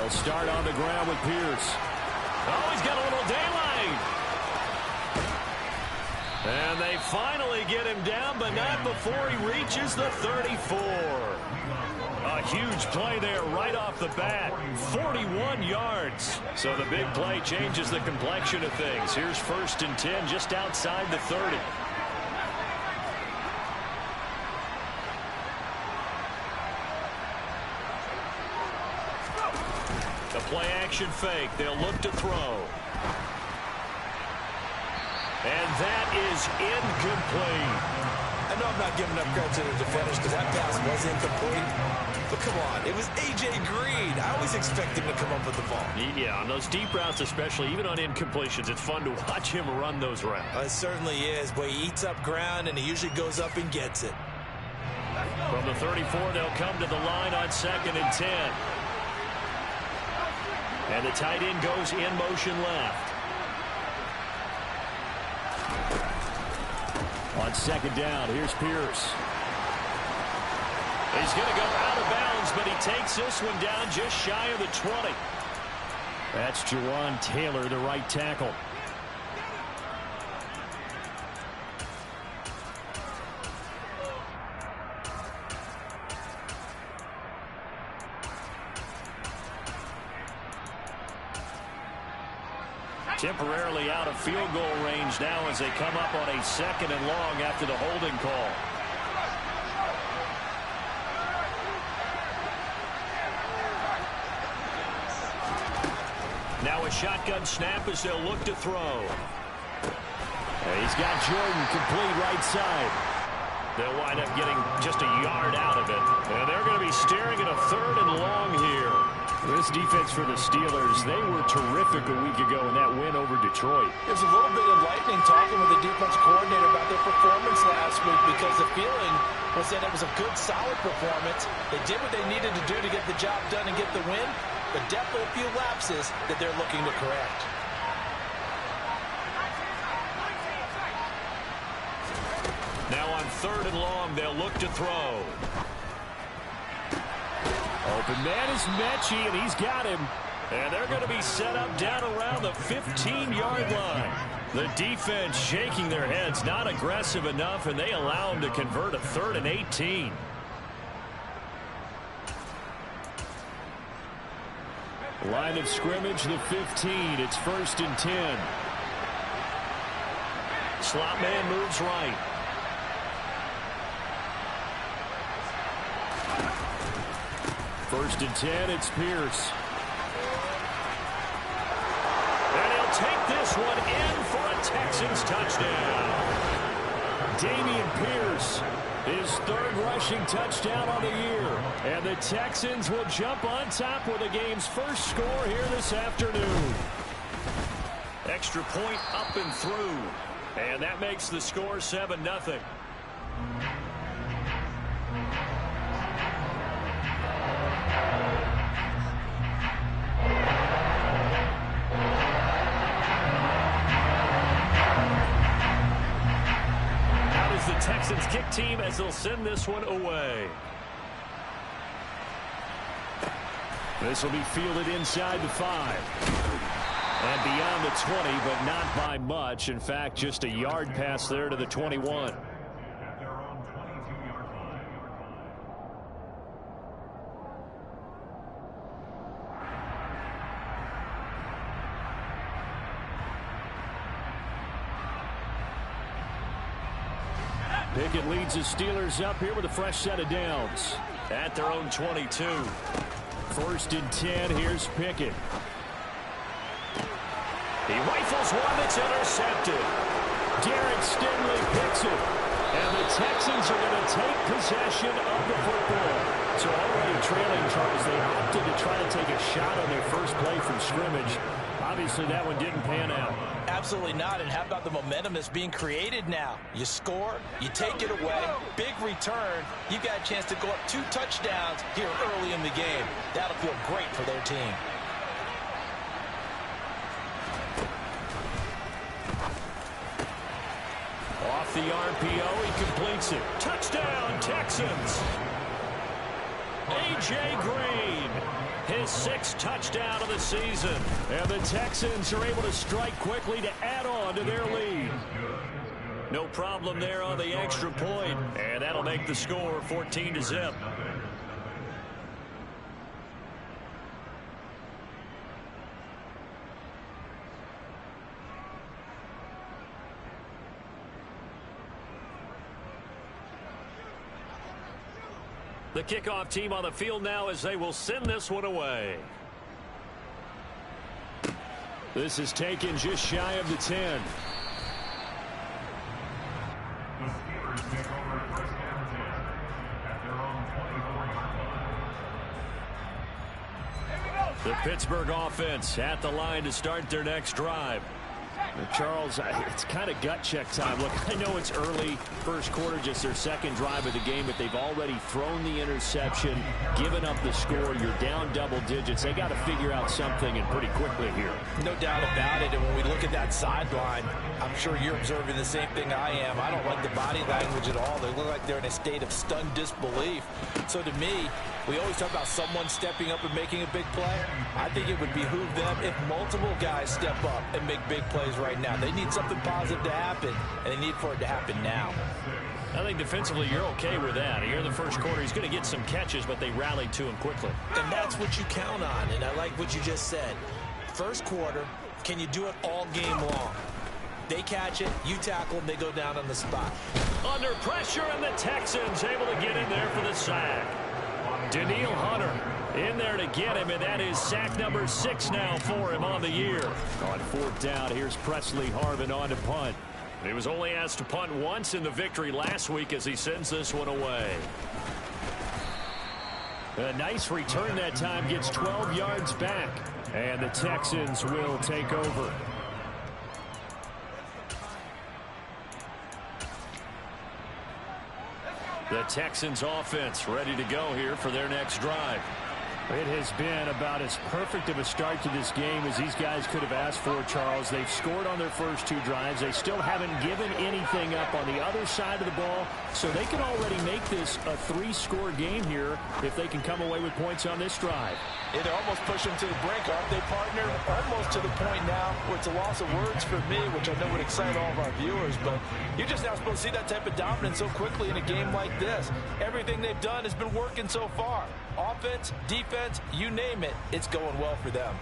They'll start on the ground with Pierce. Oh, he's got a little daylight. And they finally get him down, but not before he reaches the 34. A huge play there right off the bat. 41 yards. So the big play changes the complexion of things. Here's 1st and 10 just outside the 30. The play action fake. They'll look to throw. And that is incomplete. I know I'm not giving enough credit to the defenders because that pass was incomplete. But come on, it was A.J. Green. I always expect him to come up with the ball. Yeah, on those deep routes especially, even on incompletions, it's fun to watch him run those routes. It certainly is, but he eats up ground and he usually goes up and gets it. From the 34, they'll come to the line on 2nd and 10. And the tight end goes in motion left. On 2nd down, here's Pierce. He's going to go out of bounds, but he takes this one down just shy of the 20. That's Jawan Taylor, the right tackle. Temporarily out of field goal range now as they come up on a 2nd and long after the holding call. Now a shotgun snap as they'll look to throw. He's got Jordan complete right side. They'll wind up getting just a yard out of it. And they're going to be staring at a 3rd and long here. This defense for the Steelers, they were terrific a week ago in that win over Detroit. It was a little bit enlightening talking with the defense coordinator about their performance last week because the feeling was that it was a good, solid performance. They did what they needed to do to get the job done and get the win, but definitely a few lapses that they're looking to correct. Now on 3rd and long, they'll look to throw. Open man is Mechie, and he's got him. And they're going to be set up down around the 15-yard line. The defense shaking their heads, not aggressive enough, and they allow them to convert a 3rd and 18. Line of scrimmage, the 15. It's 1st and 10. Slot man moves right. First and 10, it's Pierce. And he'll take this one in for a Texans touchdown. Dameon Pierce, his 3rd rushing touchdown on the year. And the Texans will jump on top with the game's first score here this afternoon. Extra point up and through. And that makes the score 7-0. Texans kick team as they'll send this one away. This will be fielded inside the 5. And beyond the 20, but not by much. In fact, just a yard pass there to the 21. Pickett leads the Steelers up here with a fresh set of downs at their own 22. 1st and 10, here's Pickett. He rifles one that's intercepted. Derek Stingley picks it. And the Texans are going to take possession of the football. So already trailing, Charles, they opted to try to take a shot on their first play from scrimmage. Obviously, that one didn't pan out. Absolutely not. And how about the momentum that's being created now? You score, you take it away, big return. You got a chance to go up 2 touchdowns here early in the game. That'll feel great for their team. Off the RPO, he completes it. Touchdown, Texans! A.J. Green. his 6th touchdown of the season. And the Texans are able to strike quickly to add on to their lead. No problem there on the extra point, and that'll make the score 14-0. The kickoff team on the field now as they will send this one away. This is taken just shy of the 10. The Pittsburgh offense at the line to start their next drive. Charles, it's kind of gut check time. Look, I know it's early, first quarter, just their second drive of the game, but they've already thrown the interception, given up the score. You're down double digits. They got to figure out something, and pretty quickly here. No doubt about it. And when we look at that sideline, I'm sure you're observing the same thing I am. I don't like the body language at all. They look like they're in a state of stunned disbelief. So to me, we always talk about someone stepping up and making a big play. I think it would behoove them if multiple guys step up and make big plays right now. They need something positive to happen, and they need for it to happen now. I think defensively you're okay with that. Here in the first quarter, he's going to get some catches, but they rallied to him quickly. And that's what you count on, and I like what you just said. First quarter, can you do it all game long? They catch it, you tackle them, they go down on the spot. Under pressure, and the Texans able to get in there for the sack. Danielle Hunter in there to get him, and that is sack number 6 now for him on the year. On 4th down, here's Presley Harvin on to punt. He was only asked to punt once in the victory last week as he sends this one away. A nice return that time, gets 12 yards back, and the Texans will take over. The Texans offense ready to go here for their next drive. It has been about as perfect of a start to this game as these guys could have asked for, Charles. They've scored on their first 2 drives. They still haven't given anything up on the other side of the ball, so they can already make this a 3-score game here if they can come away with points on this drive. Yeah, they're almost pushing to the brink, aren't they, partner? Almost to the point now where it's a loss of words for me, which I know would excite all of our viewers, but you're just now supposed to see that type of dominance so quickly in a game like this. Everything they've done has been working so far. Offense, defense, you name it, it's going well for them.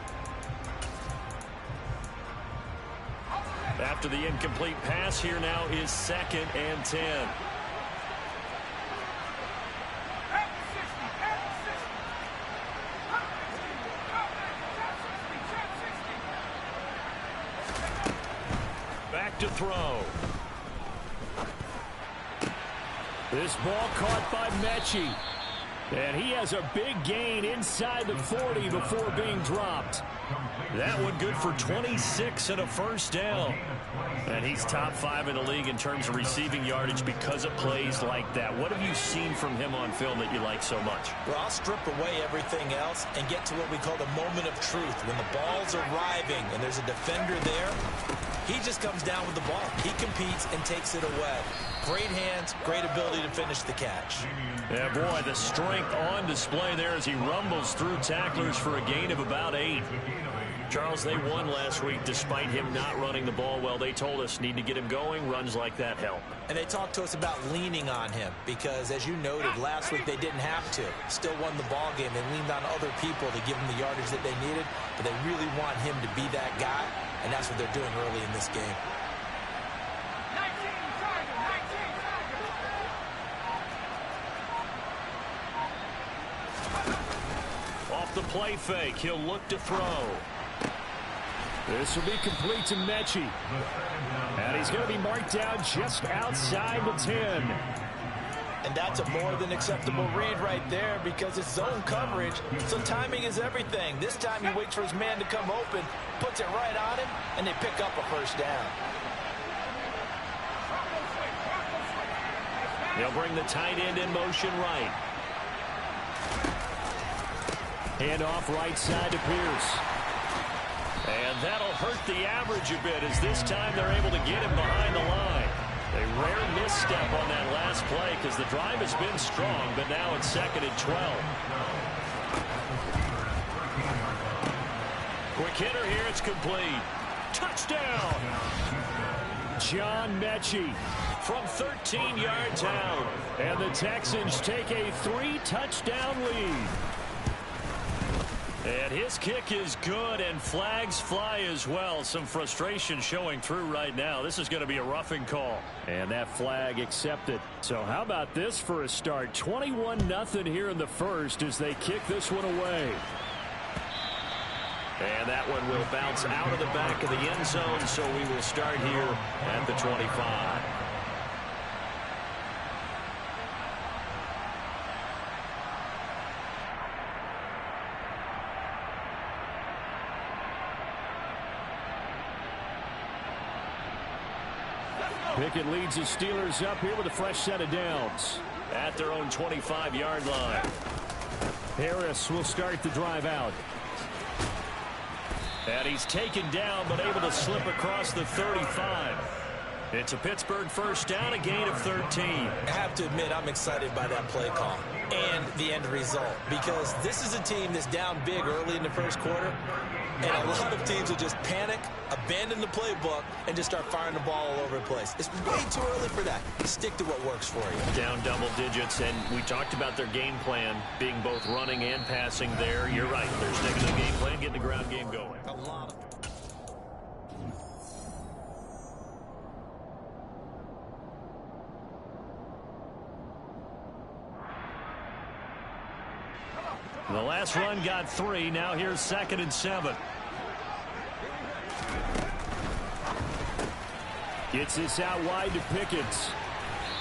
After the incomplete pass, here now is 2nd and 10. Back to throw. This ball caught by Mechie. And he has a big gain inside the 40 before being dropped. That one good for 26 and a first down. And he's top 5 in the league in terms of receiving yardage because of plays like that. What have you seen from him on film that you like so much? Well, I'll strip away everything else and get to what we call the moment of truth. When the ball's arriving and there's a defender there, he just comes down with the ball. He competes and takes it away. Great hands, great ability to finish the catch. Yeah, boy, the strength on display there as he rumbles through tacklers for a gain of about 8. Charles, they won last week despite him not running the ball well. They told us need to get him going. Runs like that help. And they talked to us about leaning on him because, as you noted, last week they didn't have to. Still won the ball game. They leaned on other people to give them the yardage that they needed, but they really want him to be that guy, and that's what they're doing early in this game. Off the play fake, he'll look to throw. This will be complete to Mechie. And he's going to be marked down just outside the 10. And that's a more than acceptable read right there because it's zone coverage, so timing is everything. This time he waits for his man to come open, puts it right on him, and they pick up a first down. They'll bring the tight end in motion right. Hand off right side to Pierce. And that'll hurt the average a bit as this time they're able to get him behind the line. A rare misstep on that last play because the drive has been strong, but now it's 2nd and 12. Quick hitter here. It's complete. Touchdown. John Mechie from 13 yards out. And the Texans take a 3-touchdown lead. And his kick is good, and flags fly as well. Some frustration showing through right now. This is going to be a roughing call. And that flag accepted. So how about this for a start? 21-0 here in the first as they kick this one away. And that one will bounce out of the back of the end zone, so we will start here at the 25. Pickett leads the Steelers up here with a fresh set of downs at their own 25-yard line. Harris will start the drive out. And he's taken down but able to slip across the 35. It's a Pittsburgh first down, a gain of 13. I have to admit I'm excited by that play call and the end result, because this is a team that's down big early in the first quarter, and a lot of teams will just panic, abandon the playbook, and just start firing the ball all over the place. It's way too early for that. Stick to what works for you. Down double digits, and we talked about their game plan being both running and passing there. You're right. They're sticking to the game plan, getting the ground game going. A lot of the last run got 3. Now here's 2nd and 7. Gets this out wide to Pickett.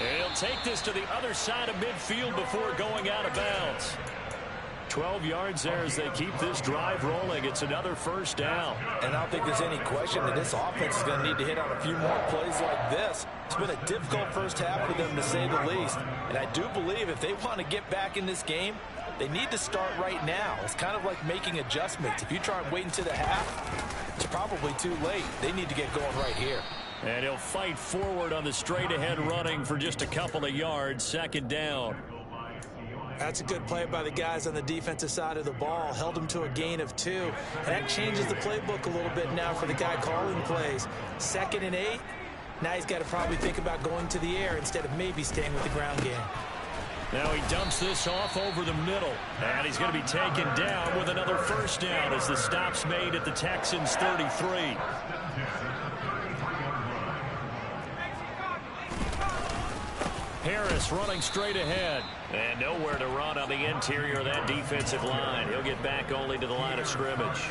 And he'll take this to the other side of midfield before going out of bounds. 12 yards there as they keep this drive rolling. It's another first down. And I don't think there's any question that this offense is going to need to hit on a few more plays like this. It's been a difficult first half for them, to say the least. And I do believe if they want to get back in this game, they need to start right now. It's kind of like making adjustments. If you try and wait until the half, it's probably too late. They need to get going right here. And he'll fight forward on the straight-ahead running for just a couple of yards. 2nd down. That's a good play by the guys on the defensive side of the ball. Held him to a gain of 2. And that changes the playbook a little bit now for the guy calling plays. 2nd and 8. Now he's got to probably think about going to the air instead of maybe staying with the ground game. Now he dumps this off over the middle. And he's going to be taken down with another first down as the stop's made at the Texans' 33. Harris running straight ahead. And nowhere to run on the interior of that defensive line. He'll get back only to the line of scrimmage.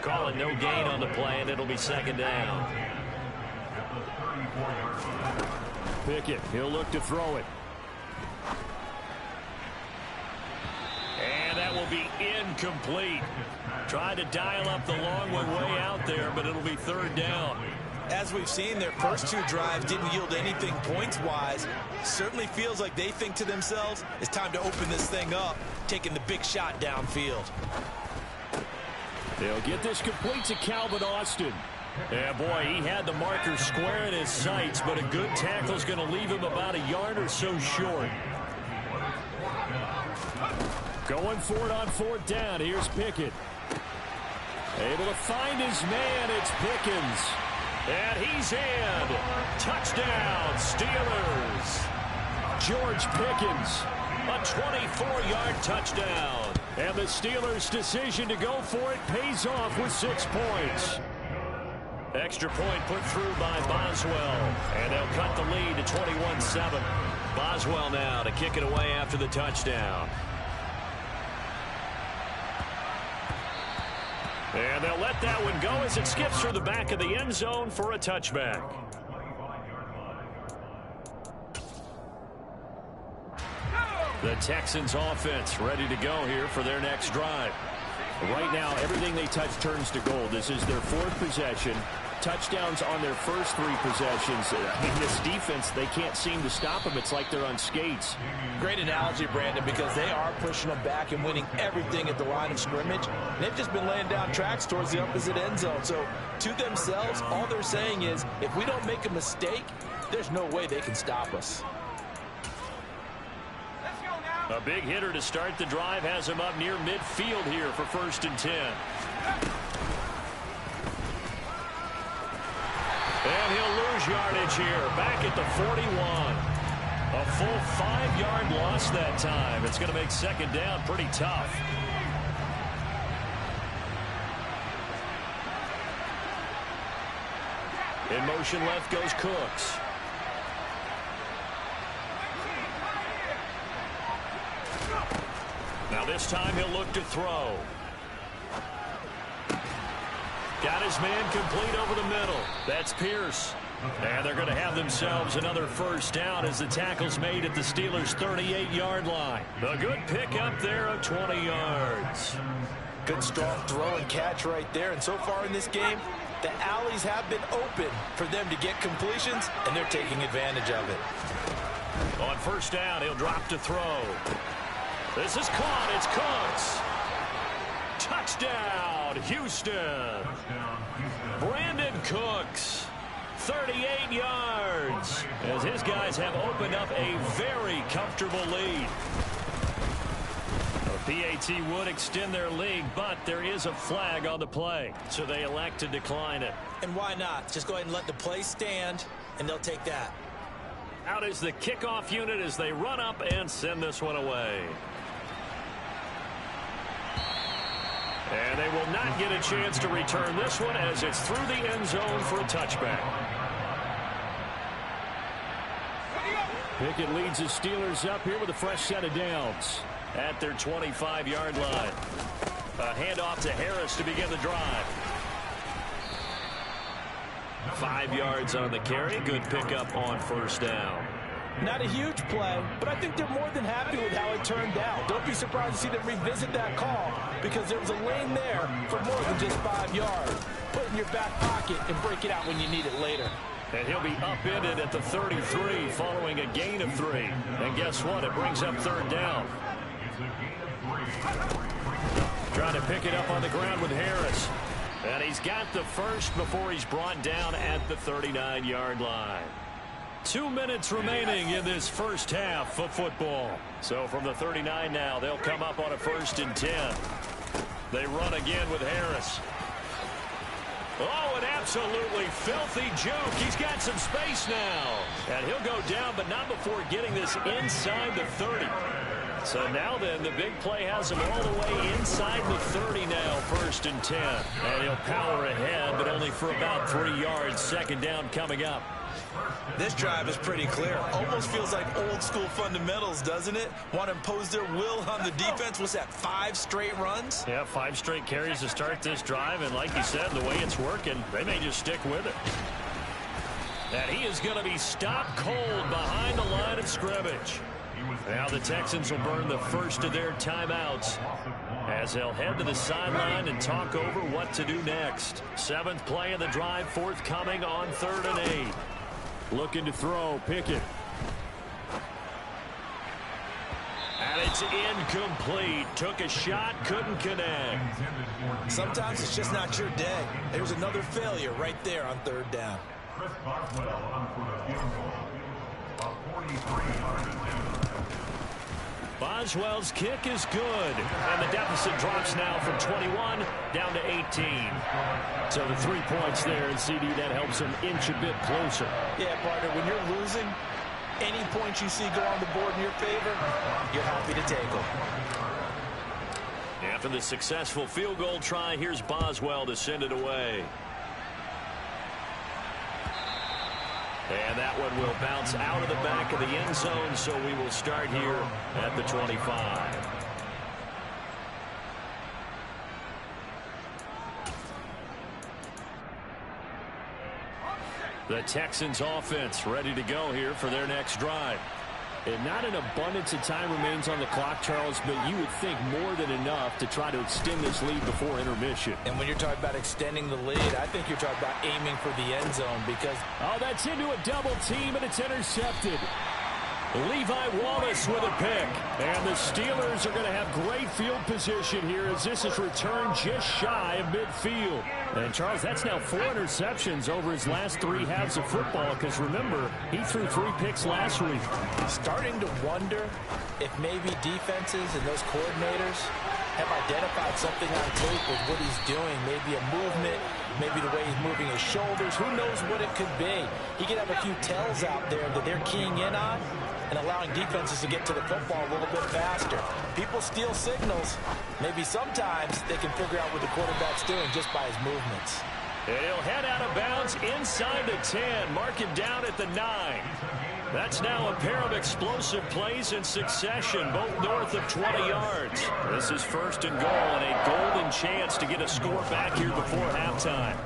Calling no gain on the play, and it'll be 2nd down. Pickett, he'll look to throw it. And that will be incomplete. Tried to dial up the long one way out there, but it'll be 3rd down. As we've seen, their first 2 drives didn't yield anything points-wise. Certainly feels like they think to themselves, it's time to open this thing up, taking the big shot downfield. They'll get this complete to Calvin Austin. Yeah, boy, he had the marker square in his sights, but a good tackle is going to leave him about a yard or so short. Going for it on 4th down. Here's Pickett. Able to find his man. It's Pickens. And he's in. Touchdown, Steelers. George Pickens, a 24-yard touchdown. And the Steelers' decision to go for it pays off with 6 points. Extra point put through by Boswell. And they'll cut the lead to 21-7. Boswell now to kick it away after the touchdown. And they'll let that one go as it skips through the back of the end zone for a touchback. The Texans offense ready to go here for their next drive. Right now, everything they touch turns to gold. This is their 4th possession. Touchdowns on their first 3 possessions. I mean, this defense, they can't seem to stop them. It's like they're on skates. Great analogy, Brandon, because they are pushing them back and winning everything at the line of scrimmage. And they've just been laying down tracks towards the opposite end zone. So, to themselves, all they're saying is, if we don't make a mistake, there's no way they can stop us. Let's go now. A big hitter to start the drive has him up near midfield here for 1st and 10. And he'll lose yardage here, back at the 41. A full 5-yard loss that time. It's going to make 2nd down pretty tough. In motion left goes Cooks. Now this time he'll look to throw. Got his man complete over the middle. That's Pierce. And they're going to have themselves another 1st down as the tackle's made at the Steelers' 38-yard line. A good pickup there of 20 yards. Good strong throw and catch right there. And so far in this game, the alleys have been open for them to get completions, and they're taking advantage of it. On 1st down, he'll drop to throw. This is caught. It's Cooks. Touchdown, Houston. Brandon Cooks, 38 yards, as his guys have opened up a very comfortable lead. PAT would extend their lead, but there is a flag on the play, so they elect to decline it. And why not? Just go ahead and let the play stand, and they'll take that. Out is the kickoff unit as they run up and send this one away. And they will not get a chance to return this one as it's through the end zone for a touchback. Pickett leads the Steelers up here with a fresh set of downs at their 25-yard line. A handoff to Harris to begin the drive. 5 yards on the carry. Good pickup on 1st down. Not a huge play, but I think they're more than happy with how it turned out. Don't be surprised to see them revisit that call because there was a lane there for more than just 5 yards. Put it in your back pocket and break it out when you need it later. And he'll be upended at the 33 following a gain of 3. And guess what? It brings up 3rd down. Trying to pick it up on the ground with Harris. And he's got the first before he's brought down at the 39-yard line. 2 minutes remaining in this first half of football. So from the 39 now, they'll come up on a 1st and 10. They run again with Harris. Oh, an absolutely filthy juke. He's got some space now. And he'll go down, but not before getting this inside the 30. So now then, the big play has him all the way inside the 30 now, 1st and 10. And he'll power ahead, but only for about 3 yards. 2nd down coming up. This drive is pretty clear. Almost feels like old school fundamentals, doesn't it? Want to impose their will on the defense. What's that, 5 straight runs? Yeah, 5 straight carries to start this drive. And like you said, the way it's working, they may just stick with it. And he is going to be stopped cold behind the line of scrimmage. Now the Texans will burn the first of their timeouts as they'll head to the sideline and talk over what to do next. 7th play of the drive forthcoming on 3rd and 8. Looking to throw, Pickett. And it's incomplete. Took a shot, couldn't connect. Sometimes it's just not your day. There's another failure right there on 3rd down. Boswell's kick is good, and the deficit drops now from 21 down to 18. So the 3 points there, and CD, that helps him inch a bit closer. Yeah, partner, when you're losing, any points you see go on the board in your favor, you're happy to take them. After the successful field goal try, here's Boswell to send it away. And that one will bounce out of the back of the end zone, so we will start here at the 25. The Texans offense ready to go here for their next drive. And not an abundance of time remains on the clock, Charles, but you would think more than enough to try to extend this lead before intermission. And when you're talking about extending the lead, I think you're talking about aiming for the end zone because... Oh, that's into a double team, and it's intercepted. Levi Wallace with a pick. And the Steelers are going to have great field position here as this is returned just shy of midfield. And, Charles, that's now 4 interceptions over his last 3 halves of football because, remember, he threw 3 picks last week. Starting to wonder if maybe defenses and those coordinators have identified something on tape with what he's doing. Maybe a movement, maybe the way he's moving his shoulders. Who knows what it could be? He could have a few tells out there that they're keying in on and allowing defenses to get to the football a little bit faster. People steal signals. Maybe sometimes they can figure out what the quarterback's doing just by his movements. And he'll head out of bounds inside the 10. Mark him down at the 9. That's now a pair of explosive plays in succession, both north of 20 yards. This is 1st and goal and a golden chance to get a score back here before halftime.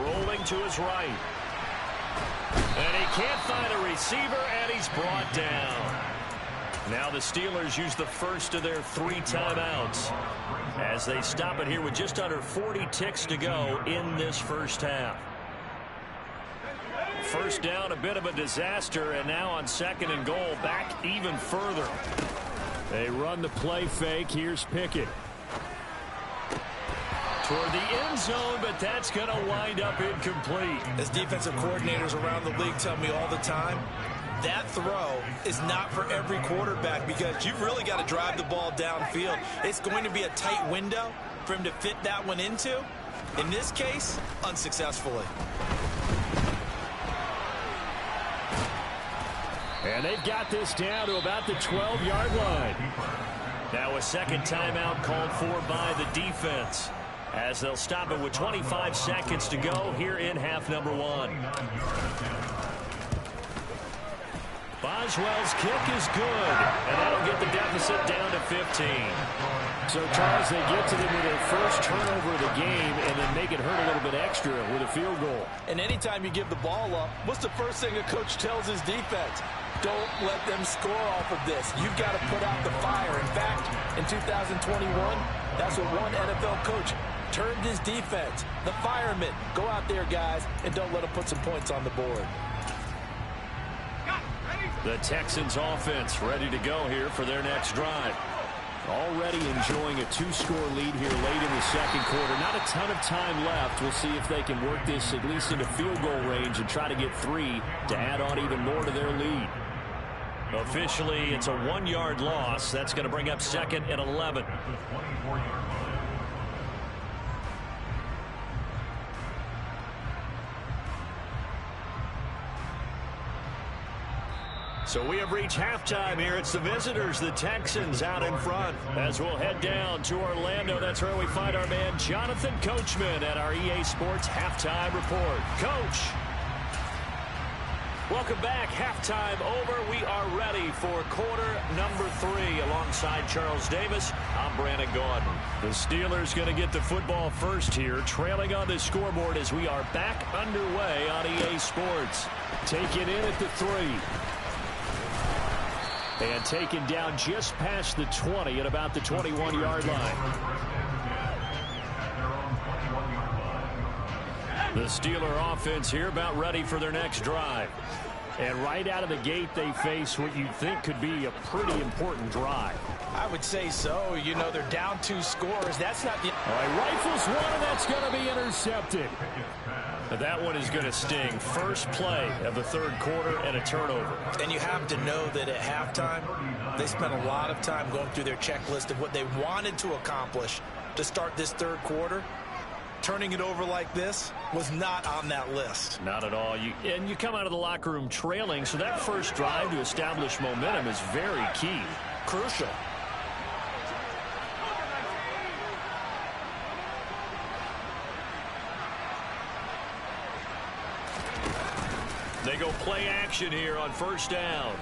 Rolling to his right. And he can't find a receiver, and he's brought down. Now the Steelers use the first of their 3 timeouts as they stop it here with just under 40 ticks to go in this first half. First down, a bit of a disaster, and now on 2nd and goal, back even further. They run the play fake. Here's Pickett. Toward the end zone, but that's going to wind up incomplete. As defensive coordinators around the league tell me all the time, that throw is not for every quarterback because you've really got to drive the ball downfield. It's going to be a tight window for him to fit that one into. In this case, unsuccessfully. And they've got this down to about the 12-yard line. Now a second timeout called for by the defense as they'll stop it with 25 seconds to go here in half number 1. Boswell's kick is good, and that'll get the deficit down to 15. So, Charles, they get to them with their first turnover of the game and then make it hurt a little bit extra with a field goal. And anytime you give the ball up, what's the first thing a coach tells his defense? Don't let them score off of this. You've got to put out the fire. In fact, in 2021, that's what one NFL coach termed his defense. The firemen. Go out there, guys, and don't let them put some points on the board. The Texans offense ready to go here for their next drive. Already enjoying a 2-score lead here late in the second quarter. Not a ton of time left. We'll see if they can work this at least into field goal range and try to get 3 to add on even more to their lead. Officially, it's a 1-yard loss. That's going to bring up 2nd and 11. So we have reached halftime here. It's the visitors, the Texans, out in front. As we'll head down to Orlando, that's where we find our man Jonathan Coachman at our EA Sports Halftime Report. Coach, welcome back. Halftime over. We are ready for quarter number 3 alongside Charles Davis. I'm Brandon Gaudin. The Steelers going to get the football first here, trailing on the scoreboard as we are back underway on EA Sports. Taken in at the 3. And taken down just past the 20 at about the 21-yard line. The Steeler offense here about ready for their next drive. And right out of the gate, they face what you think could be a pretty important drive. I would say so. You know, they're down 2 scores. That's not the... All right, rifles one, and that's going to be intercepted. But that one is going to sting. First play of the third quarter and a turnover. And you have to know that at halftime, they spent a lot of time going through their checklist of what they wanted to accomplish to start this third quarter. Turning it over like this was not on that list. Not at all. And you come out of the locker room trailing, so that first drive to establish momentum is very key. Crucial. They go play action here on first down.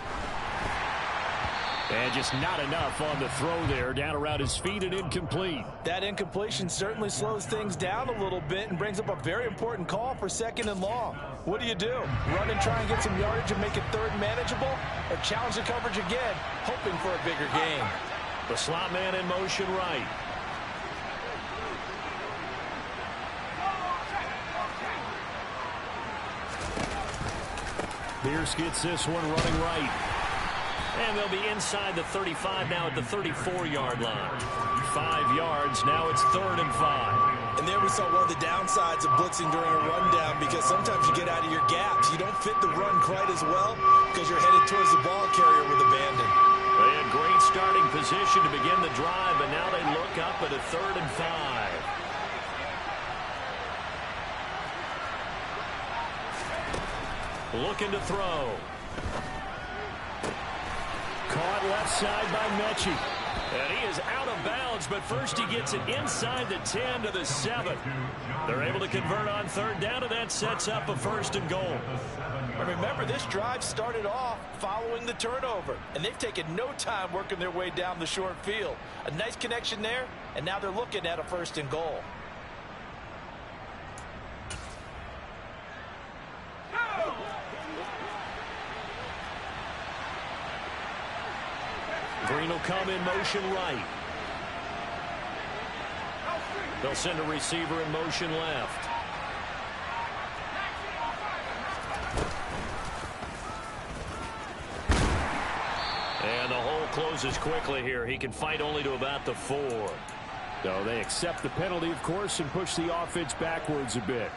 And just not enough on the throw there. Down around his feet and incomplete. That incompletion certainly slows things down a little bit and brings up a very important call for 2nd and long. What do? Run and try and get some yardage and make it third manageable? Or challenge the coverage again, hoping for a bigger gain? The slot man in motion right. Pierce gets this one running right. And they'll be inside the 35 now at the 34-yard line. 5 yards, now it's 3rd and 5. And there we saw one of the downsides of blitzing during a rundown, because sometimes you get out of your gaps. You don't fit the run quite as well because you're headed towards the ball carrier with abandon. They had great starting position to begin the drive, but now they look up at a 3rd and 5. Looking to throw. Caught left side by Mechie. And he is out of bounds, but first he gets it inside the 10 to the 7. They're able to convert on 3rd down, and that sets up a 1st and goal. And remember, this drive started off following the turnover, and they've taken no time working their way down the short field. A nice connection there, and now they're looking at a 1st and goal. Green will come in motion right. They'll send a receiver in motion left. And the hole closes quickly here. He can fight only to about the 4. So they accept the penalty, of course, and push the offense backwards a bit.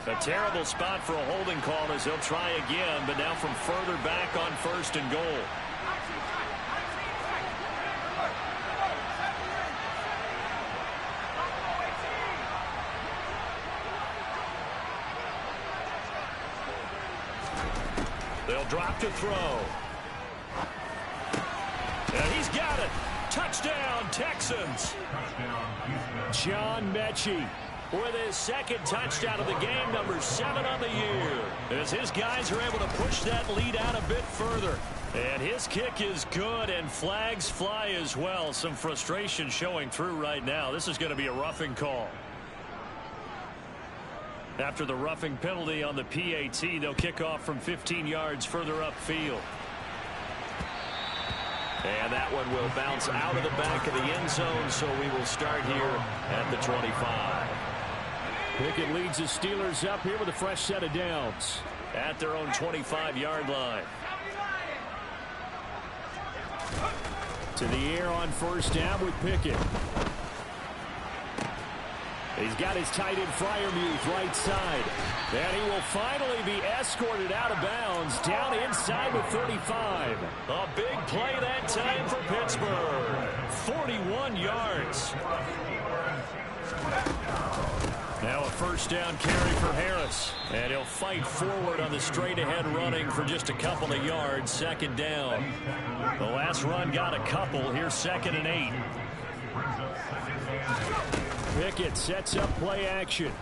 A terrible spot for a holding call as they'll try again, but now from further back on 1st and goal. They'll drop to throw. And he's got it. Touchdown, Texans. John Mechie with his 2nd touchdown of the game, number 7 on the year, as his guys are able to push that lead out a bit further. And his kick is good, and flags fly as well. Some frustration showing through right now. This is going to be a roughing call. After the roughing penalty on the PAT, they'll kick off from 15 yards further upfield. And that one will bounce out of the back of the end zone, so we will start here at the 25. Pickett leads the Steelers up here with a fresh set of downs. At their own 25-yard line. To the air on 1st down with Pickett. He's got his tight end Freiermuth right side. And he will finally be escorted out of bounds down inside the 35. A big play that time for Pittsburgh. 41 yards. Now a 1st down carry for Harris. And he'll fight forward on the straight-ahead running for just a couple of yards. 2nd down. The last run got a couple. Here's 2nd and 8. Pickett sets up play action.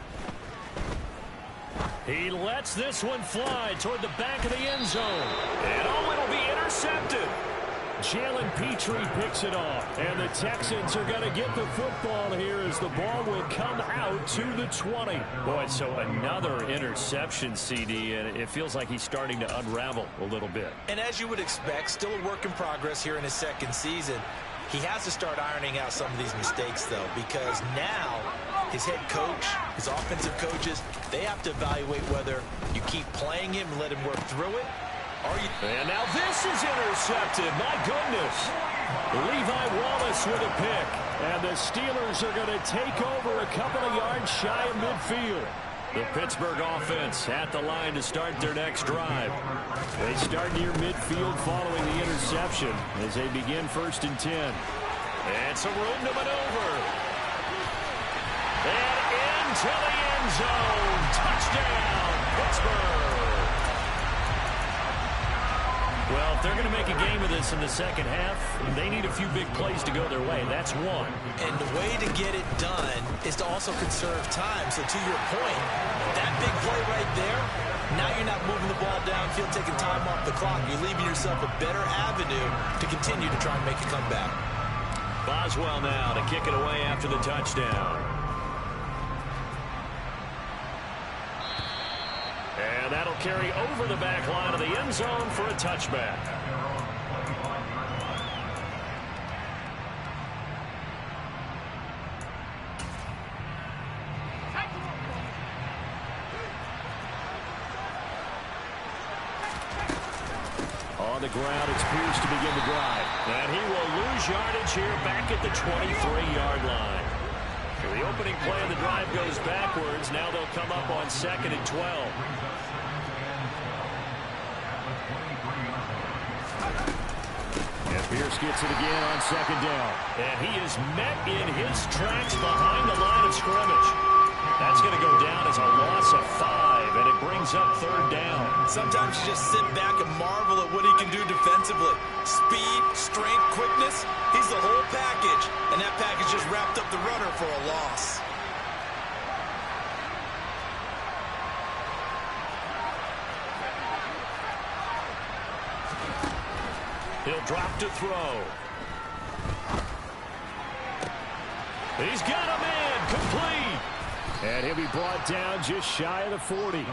He lets this one fly toward the back of the end zone. And oh, it'll be intercepted. Jalen Petrie picks it off. And the Texans are going to get the football here as the ball will come out to the 20. Boy, so another interception, CD, and it feels like he's starting to unravel a little bit. And as you would expect, still a work in progress here in his 2nd season. He has to start ironing out some of these mistakes, though, because now his head coach, his offensive coaches, they have to evaluate whether you keep playing him and let him work through it. And now this is intercepted. My goodness. Levi Wallace with a pick. And the Steelers are going to take over a couple of yards shy of midfield. The Pittsburgh offense at the line to start their next drive. They start near midfield following the interception as they begin 1st and 10. And some room to maneuver. And into the end zone. Touchdown, Pittsburgh. Well, if they're going to make a game of this in the 2nd half, they need a few big plays to go their way. That's one. And the way to get it done is to also conserve time. So to your point, that big play right there, now you're not moving the ball downfield, taking time off the clock. You're leaving yourself a better avenue to continue to try and make a comeback. Boswell now to kick it away after the touchdown. And that'll carry over the back line of the end zone for a touchback. the ground. It's Pierce to begin the drive. And he will lose yardage here back at the 23-yard line. So the opening play of the drive goes backwards. Now they'll come up on 2nd and 12. And Pierce gets it again on 2nd down. And he is met in his tracks behind the line of scrimmage. That's going to go down as a loss of 5, and it brings up 3rd down. Sometimes you just sit back and marvel at what he can do defensively. Speed, strength, quickness, he's the whole package. And that package just wrapped up the runner for a loss. He'll drop to throw. He's got a man, complete. And he'll be brought down just shy of the 40.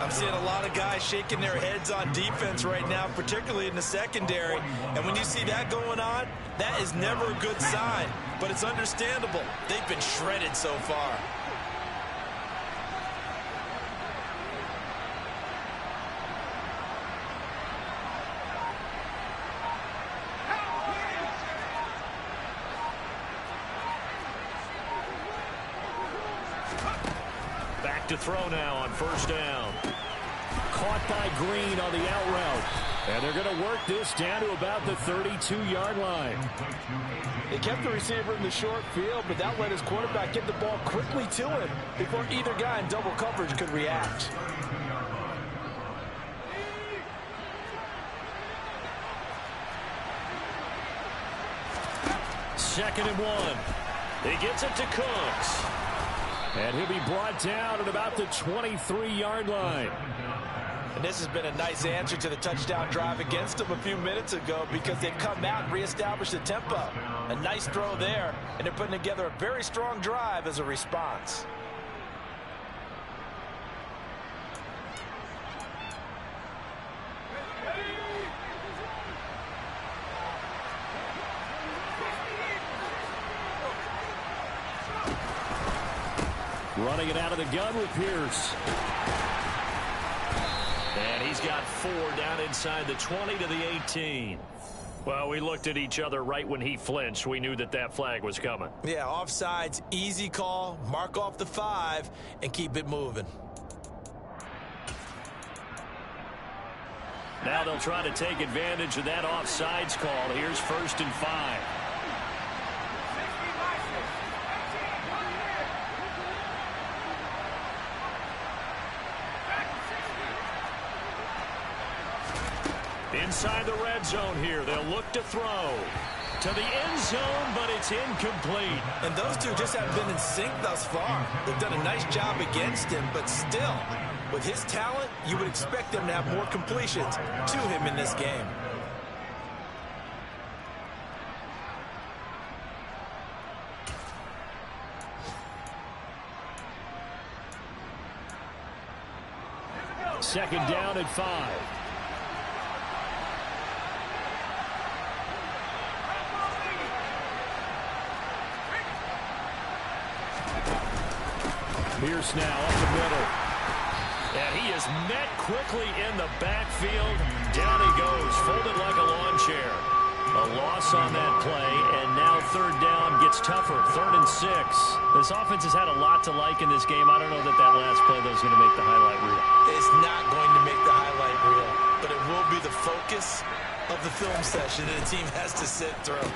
I'm seeing a lot of guys shaking their heads on defense right now, particularly in the secondary. And when you see that going on, that is never a good sign. But it's understandable. They've been shredded so far. To throw now on 1st down. Caught by Green on the out route. And they're going to work this down to about the 32-yard line. They kept the receiver in the short field, but that let his quarterback get the ball quickly to him before either guy in double coverage could react. Second and 1. He gets it to Cooks. And he'll be brought down at about the 23-yard line. And this has been a nice answer to the touchdown drive against them a few minutes ago because they've come out and reestablished the tempo. A nice throw there, and they're putting together a very strong drive as a response. Running it out of the gun with Pierce. And he's got 4 down inside the 20 to the 18. Well, we looked at each other right when he flinched. We knew that that flag was coming. Yeah, offsides, easy call, mark off the 5, and keep it moving. Now they'll try to take advantage of that offsides call. Here's 1st and 5. Inside the red zone here, they'll look to throw to the end zone, but it's incomplete. And those two just haven't been in sync thus far. They've done a nice job against him, but still, with his talent, you would expect them to have more completions to him in this game. Second down at 5. Pierce now up the middle. And he is met quickly in the backfield. Down he goes, folded like a lawn chair. A loss on that play, and now 3rd down gets tougher. 3rd and 6. This offense has had a lot to like in this game. I don't know that that last play, though, is going to make the highlight reel. It's not going to make the highlight reel, but it will be the focus of the film session that a team has to sit through.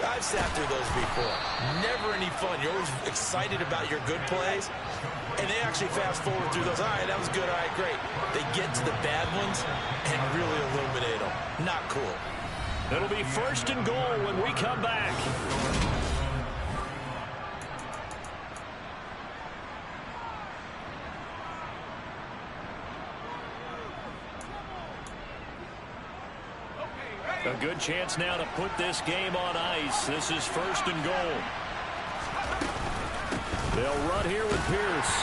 I've sat through those before. Never any fun. You're always excited about your good plays, and they actually fast forward through those. All right, that was good. All right, great. They get to the bad ones and really illuminate them. Not cool. It'll be 1st and goal when we come back. A good chance now to put this game on ice. This is 1st and goal. They'll run here with Pierce.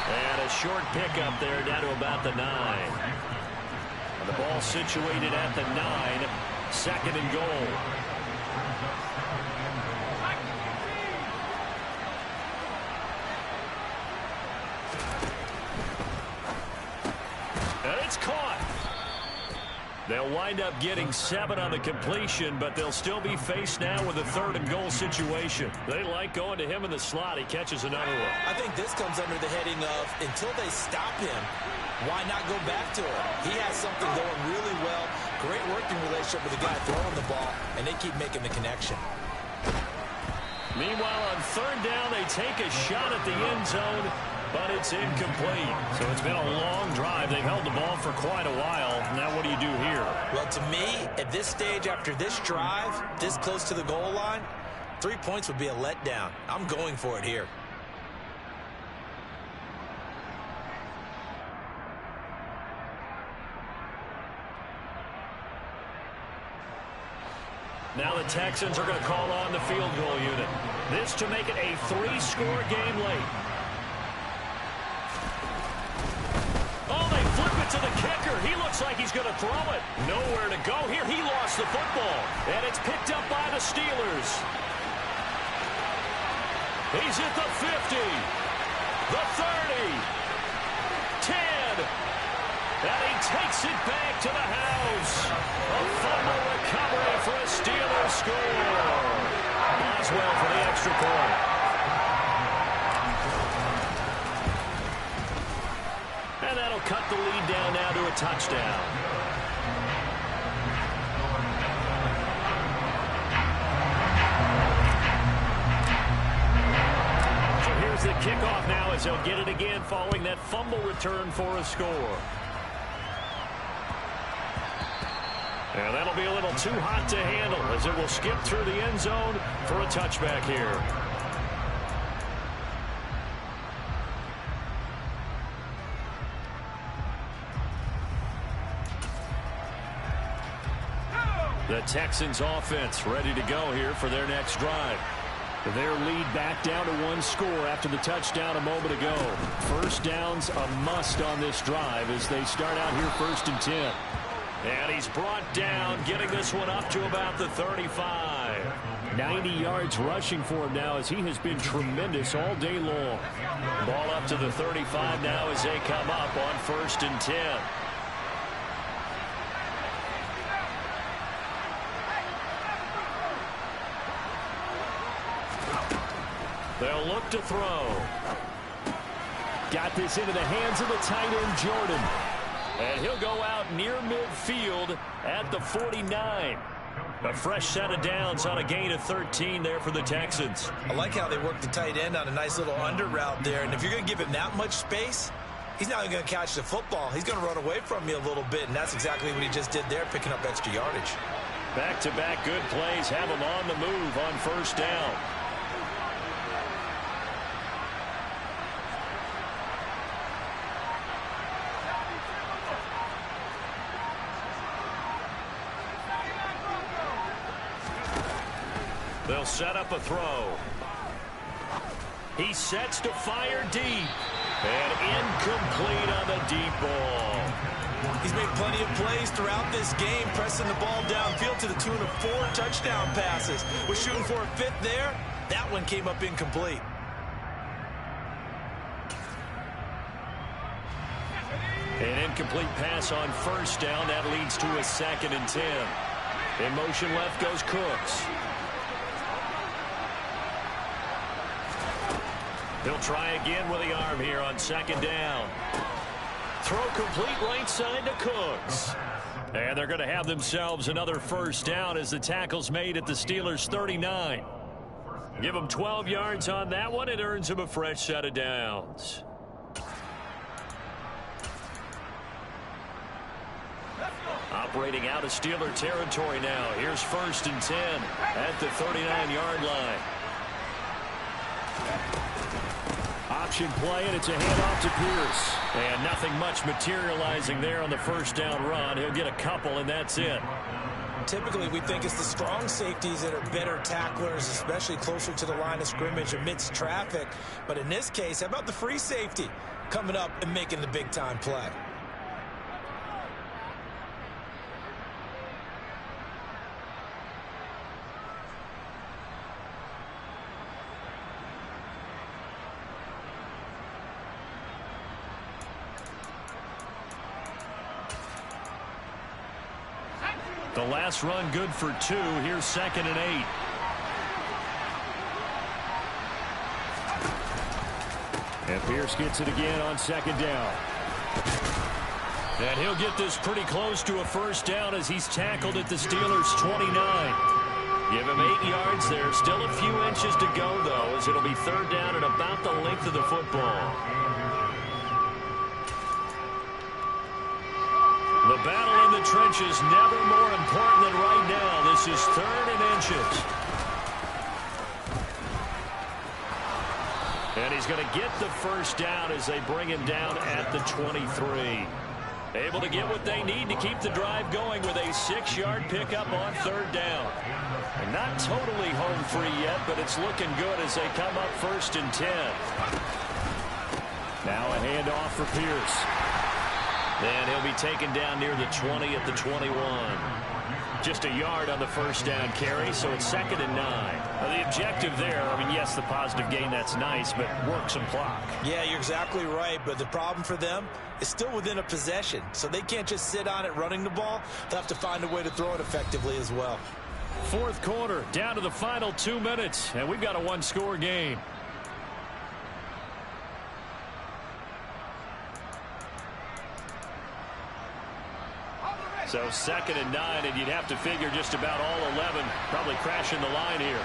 And a short pickup there down to about the 9. And the ball situated at the 9. 2nd and goal. And it's caught. They'll They'll wind up getting 7 on the completion, but they'll still be faced now with a 3rd and goal situation. They like going to him in the slot. He catches another one. I think this comes under the heading of until they stop him, why not go back to him? He has something going really well. Great working relationship with the guy throwing the ball, and they keep making the connection. Meanwhile, on 3rd down, they take a shot at the end zone, but it's incomplete. So it's been a long drive. They've held the ball for quite a while. Now what do you do here? Well, to me, at this stage, after this drive, this close to the goal line, 3 points would be a letdown. I'm going for it here. Now the Texans are going to call on the field goal unit. This to make it a 3-score game late. Oh, they flip it to the kicker. He looks like he's going to throw it. Nowhere to go here. He lost the football. And it's picked up by the Steelers. He's at the 50. The 30. 10. And he takes it back to the house. A fumble recovery for a Steelers score. Boswell for the extra point. And that'll cut the lead down now to a touchdown. So here's the kickoff now as they'll get it again following that fumble return for a score. And that'll be a little too hot to handle as it will skip through the end zone for a touchback here. The Texans offense ready to go here for their next drive. Their lead back down to 1 score after the touchdown a moment ago. 1st down's a must on this drive as they start out here 1st and 10. And he's brought down, getting this one up to about the 35. 90 yards rushing for him now as he has been tremendous all day long. Ball up to the 35 now as they come up on 1st and 10. They'll look to throw. Got this into the hands of the tight end, Jordan. And he'll go out near midfield at the 49. A fresh set of downs on a gain of 13 there for the Texans. I like how they work the tight end on a nice little under route there. And if you're going to give him that much space, he's not going to catch the football. He's going to run away from you a little bit, and that's exactly what he just did there, picking up extra yardage. Back-to-back good plays have him on the move on 1st down. They'll set up a throw. He sets to fire deep. And incomplete on the deep ball. He's made plenty of plays throughout this game, pressing the ball downfield to the tune of 4 touchdown passes. Was shooting for a 5th there. That one came up incomplete. An incomplete pass on 1st down. That leads to a 2nd and 10. In motion left goes Cooks. He'll try again with the arm here on 2nd down. Throw complete right side to Cooks. And they're going to have themselves another 1st down as the tackle's made at the Steelers' 39. Give them 12 yards on that one. It earns them a fresh set of downs. Operating out of Steeler territory now. Here's 1st and 10 at the 39-yard line. Option play, and it's a handoff to Pierce. And nothing much materializing there on the 1st down run. He'll get a couple, and that's it. Typically, we think it's the strong safeties that are better tacklers, especially closer to the line of scrimmage amidst traffic. But in this case, how about the free safety coming up and making the big-time play? The last run good for 2. Here's 2nd and 8. And Pierce gets it again on 2nd down. And he'll get this pretty close to a first down as he's tackled at the Steelers' 29. Give him 8 yards there. Still a few inches to go, though, as it'll be 3rd down and about the length of the football. The battle in the trenches never more important than right now. This is 3rd and inches. And he's going to get the first down as they bring him down at the 23. Able to get what they need to keep the drive going with a 6-yard pickup on 3rd down. And not totally home free yet, but it's looking good as they come up 1st and 10. Now a handoff for Pierce. Then he'll be taken down near the 20 at the 21. Just a yard on the first down carry, so it's 2nd and 9. Now the objective there, I mean, yes, the positive gain, that's nice, but work some clock. Yeah, you're exactly right, but the problem for them is still within a possession, so they can't just sit on it running the ball. They'll have to find a way to throw it effectively as well. 4th quarter, down to the final 2 minutes, and we've got a 1-score game. So 2nd and 9, and you'd have to figure just about all 11 probably crashing the line here.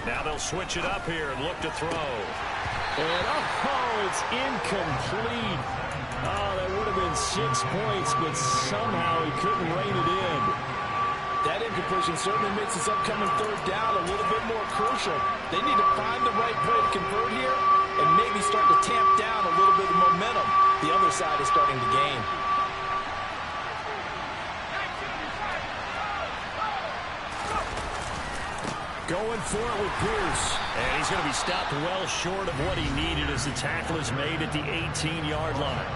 Now they'll switch it up here and look to throw. And, it's incomplete. Oh, that would have been 6 points, but somehow he couldn't rein it in. That incompletion certainly makes this upcoming 3rd down a little bit more crucial. They need to find the right play to convert here and maybe start to tamp down a little bit of momentum the other side is starting to gain. Going for it with Pierce. And he's going to be stopped well short of what he needed as the tackle is made at the 18-yard line.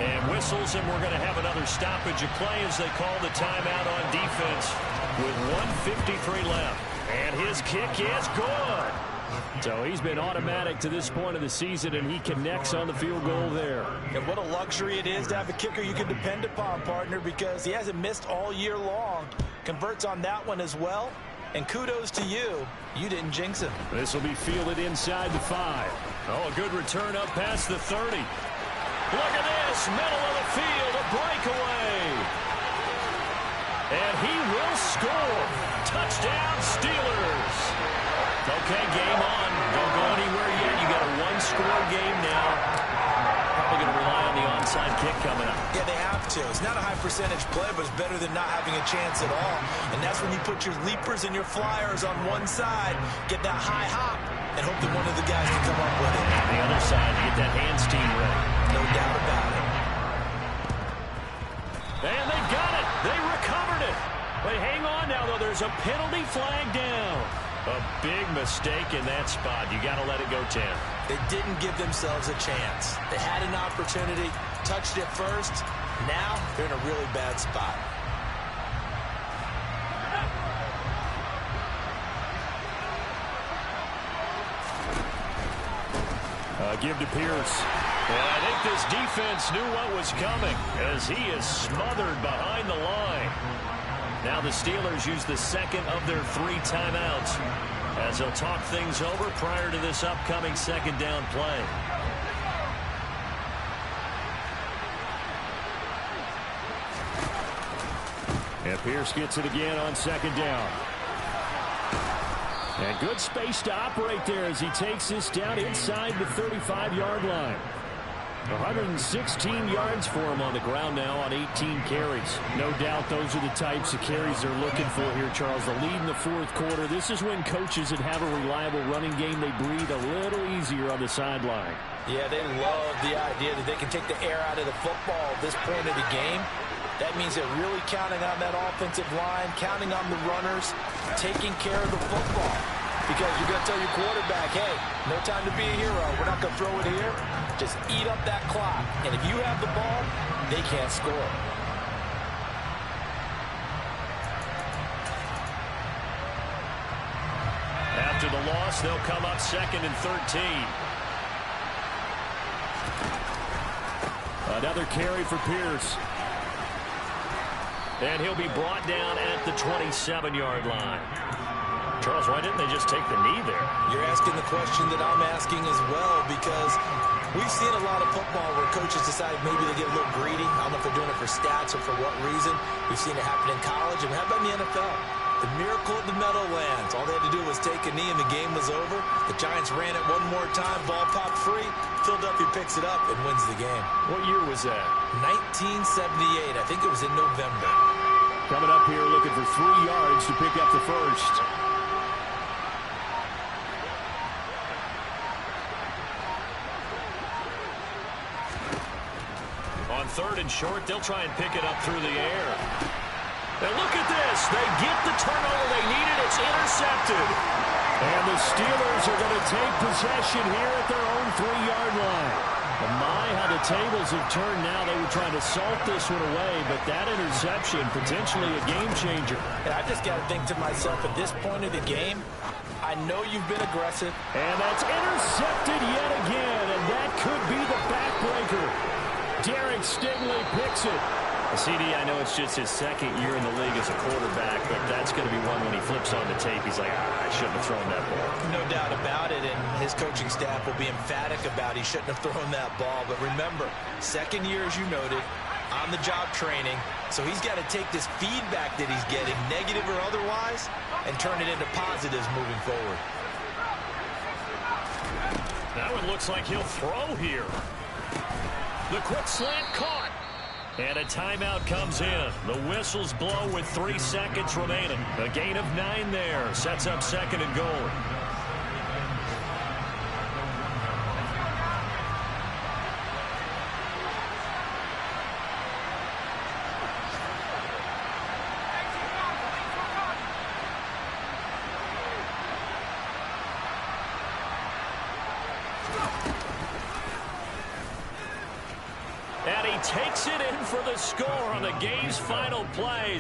And whistles, and we're going to have another stoppage of play as they call the timeout on defense with 1:53 left. And his kick is good. So he's been automatic to this point of the season, and he connects on the field goal there. And what a luxury it is to have a kicker you can depend upon, partner, because he hasn't missed all year long. Converts on that one as well. And kudos to you. You didn't jinx him. This will be fielded inside the 5. Oh, a good return up past the 30. Look at this. Middle of the field. A breakaway. And he will score. Touchdown, Steelers. Okay, game on. Don't go anywhere yet. You got a 1-score game now. Probably going to rely on the onside kick coming up. Yeah, they have to. It's not a high percentage play, but it's better than not having a chance at all. And that's when you put your leapers and your flyers on one side, get that high hop, and hope that one of the guys can come up with it. On the other side, you get that hands team ready. No doubt about it. And they got it. They recovered it. But hang on now, though. There's a penalty flag down. A big mistake in that spot. You got to let it go, Tim. They didn't give themselves a chance. They had an opportunity, touched it first. Now they're in a really bad spot. Give to Pierce. And I think this defense knew what was coming as he is smothered behind the line. Now the Steelers use the 2nd of their 3 timeouts as they'll talk things over prior to this upcoming 2nd down play. And Pierce gets it again on 2nd down. And good space to operate there as he takes this down inside the 35-yard line. 116 yards for him on the ground now on 18 carries. No doubt those are the types of carries they're looking for here, Charles. The lead in the 4th quarter. This is when coaches that have a reliable running game, they breathe a little easier on the sideline. Yeah, they love the idea that they can take the air out of the football at this point of the game. That means they're really counting on that offensive line, counting on the runners, taking care of the football. Because you're going to tell your quarterback, hey, no time to be a hero. We're not going to throw it here. Just eat up that clock. And if you have the ball, they can't score. After the loss, they'll come up 2nd and 13. Another carry for Pierce. And he'll be brought down at the 27-yard line. Charles, why didn't they just take the knee there? You're asking the question that I'm asking as well, because we've seen a lot of football where coaches decide maybe they get a little greedy. I don't know if they're doing it for stats or for what reason. We've seen it happen in college, and how about in the NFL? The miracle of the Meadowlands. All they had to do was take a knee, and the game was over. The Giants ran it one more time. Ball popped free. Philadelphia picks it up and wins the game. What year was that? 1978. I think it was in November. Coming up here looking for 3 yards to pick up the first. On 3rd and short, they'll try and pick it up through the air. And look at this. They get the turnover they needed. It's intercepted. And the Steelers are going to take possession here at their own 3-yard line. And my, how the tables have turned now. They were trying to salt this one away, but that interception, potentially a game changer. And I just got to think to myself, at this point of the game, I know you've been aggressive. And that's intercepted yet again, and that could be the backbreaker. Derek Stingley picks it. CD, I know it's just his 2nd year in the league as a quarterback, but that's going to be one when he flips on the tape. He's like, I shouldn't have thrown that ball. No doubt about it, and his coaching staff will be emphatic about he shouldn't have thrown that ball. But remember, 2nd year, as you noted, on-the-job training, so he's got to take this feedback that he's getting, negative or otherwise, and turn it into positives moving forward. Now it looks like he'll throw here. The quick slant caught. And a timeout comes in. The whistles blow with 3 seconds remaining. A gain of 9 there. Sets up 2nd and goal. And he takes it in for the score on the game's final play.